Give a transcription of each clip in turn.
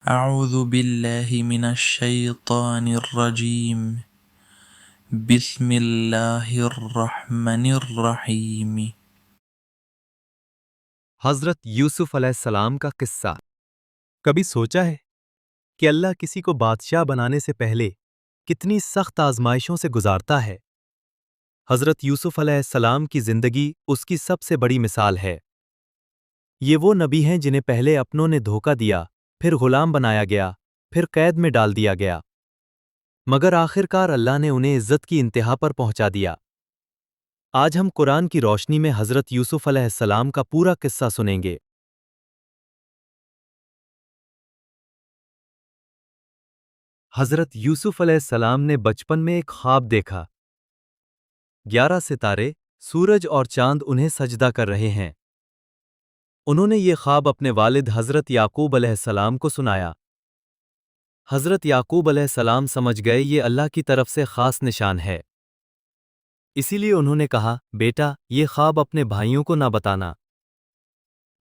اعوذ باللہ من الشیطان الرجیم بسم اللہ الرحمن الرحیم۔ حضرت یوسف علیہ السلام کا قصہ۔ کبھی سوچا ہے کہ اللہ کسی کو بادشاہ بنانے سے پہلے کتنی سخت آزمائشوں سے گزارتا ہے؟ حضرت یوسف علیہ السلام کی زندگی اس کی سب سے بڑی مثال ہے۔ یہ وہ نبی ہیں جنہیں پہلے اپنوں نے دھوکہ دیا، پھر غلام بنایا گیا، پھر قید میں ڈال دیا گیا، مگر آخرکار اللہ نے انہیں عزت کی انتہا پر پہنچا دیا۔ آج ہم قرآن کی روشنی میں حضرت یوسف علیہ السلام کا پورا قصہ سنیں گے۔ حضرت یوسف علیہ السلام نے بچپن میں ایک خواب دیکھا۔ 11 ستارے، سورج اور چاند انہیں سجدہ کر رہے ہیں۔ انہوں نے یہ خواب اپنے والد حضرت یعقوب علیہ السلام کو سنایا۔ حضرت یعقوب علیہ السلام سمجھ گئے یہ اللہ کی طرف سے خاص نشان ہے، اسی لیے انہوں نے کہا، بیٹا یہ خواب اپنے بھائیوں کو نہ بتانا۔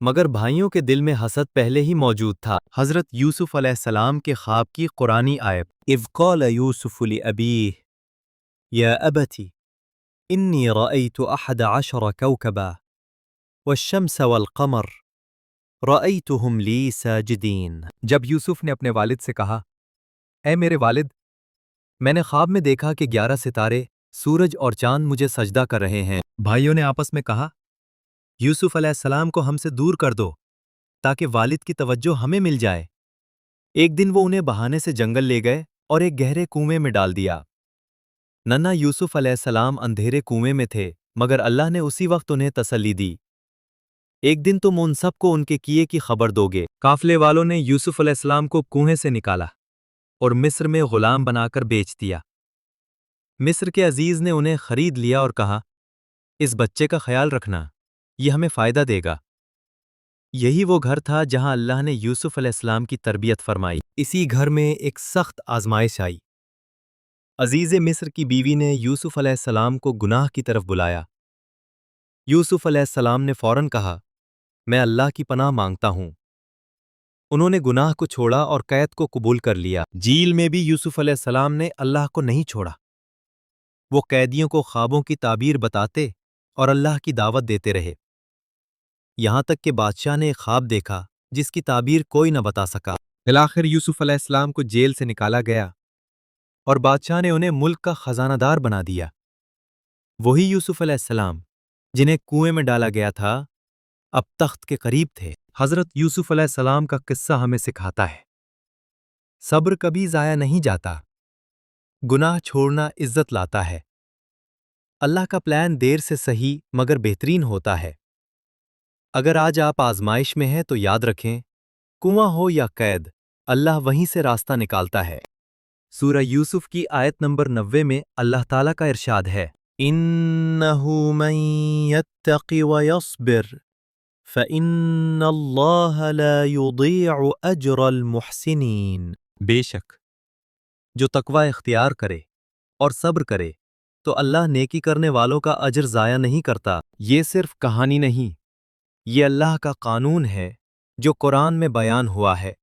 مگر بھائیوں کے دل میں حسد پہلے ہی موجود تھا۔ حضرت یوسف علیہ السلام کے خواب کی قرآنی آیت، اذ قال یوسف لأبیہ یا ابت انی رأیت 11 کوکبا والشمس والقمر رأیتہم لی ساجدین۔ جب یوسف نے اپنے والد سے کہا، اے میرے والد، میں نے خواب میں دیکھا کہ 11 ستارے، سورج اور چاند مجھے سجدہ کر رہے ہیں۔ بھائیوں نے آپس میں کہا، یوسف علیہ السلام کو ہم سے دور کر دو تاکہ والد کی توجہ ہمیں مل جائے۔ ایک دن وہ انہیں بہانے سے جنگل لے گئے اور ایک گہرے کنویں میں ڈال دیا۔ ننھا یوسف علیہ السلام اندھیرے کنویں میں تھے، مگر اللہ نے اسی وقت انہیں تسلی دی، ایک دن تم ان سب کو ان کے کیے کی خبر دو گے۔ قافلے والوں نے یوسف علیہ السلام کو کنویں سے نکالا اور مصر میں غلام بنا کر بیچ دیا۔ مصر کے عزیز نے انہیں خرید لیا اور کہا، اس بچے کا خیال رکھنا، یہ ہمیں فائدہ دے گا۔ یہی وہ گھر تھا جہاں اللہ نے یوسف علیہ السلام کی تربیت فرمائی۔ اسی گھر میں ایک سخت آزمائش آئی۔ عزیز مصر کی بیوی نے یوسف علیہ السلام کو گناہ کی طرف بلایا۔ یوسف علیہ السلام نے فوراً کہا، میں اللہ کی پناہ مانگتا ہوں۔ انہوں نے گناہ کو چھوڑا اور قید کو قبول کر لیا۔ جیل میں بھی یوسف علیہ السلام نے اللہ کو نہیں چھوڑا۔ وہ قیدیوں کو خوابوں کی تعبیر بتاتے اور اللہ کی دعوت دیتے رہے، یہاں تک کہ بادشاہ نے ایک خواب دیکھا جس کی تعبیر کوئی نہ بتا سکا۔ بالآخر یوسف علیہ السلام کو جیل سے نکالا گیا اور بادشاہ نے انہیں ملک کا خزانہ دار بنا دیا۔ وہی یوسف علیہ السلام جنہیں کنویں میں ڈالا گیا تھا، اب تخت کے قریب تھے۔ حضرت یوسف علیہ السلام کا قصہ ہمیں سکھاتا ہے، صبر کبھی ضائع نہیں جاتا، گناہ چھوڑنا عزت لاتا ہے۔ اللہ کا پلان دیر سے صحیح مگر بہترین ہوتا ہے۔ اگر آج آپ آزمائش میں ہیں تو یاد رکھیں، کنواں ہو یا قید، اللہ وہیں سے راستہ نکالتا ہے۔ سورہ یوسف کی آیت نمبر 90 میں اللہ تعالیٰ کا ارشاد ہے، اِنَّهُ مَن يَتَّقِ وَيَصْبِرْ فَإِنَّ اللَّهَ لَا يُضِيعُ أَجْرَ الْمُحْسِنِينَ۔ بے شک جو تقوی اختیار کرے اور صبر کرے تو اللہ نیکی کرنے والوں کا اجر ضائع نہیں کرتا۔ یہ صرف کہانی نہیں، یہ اللہ کا قانون ہے جو قرآن میں بیان ہوا ہے۔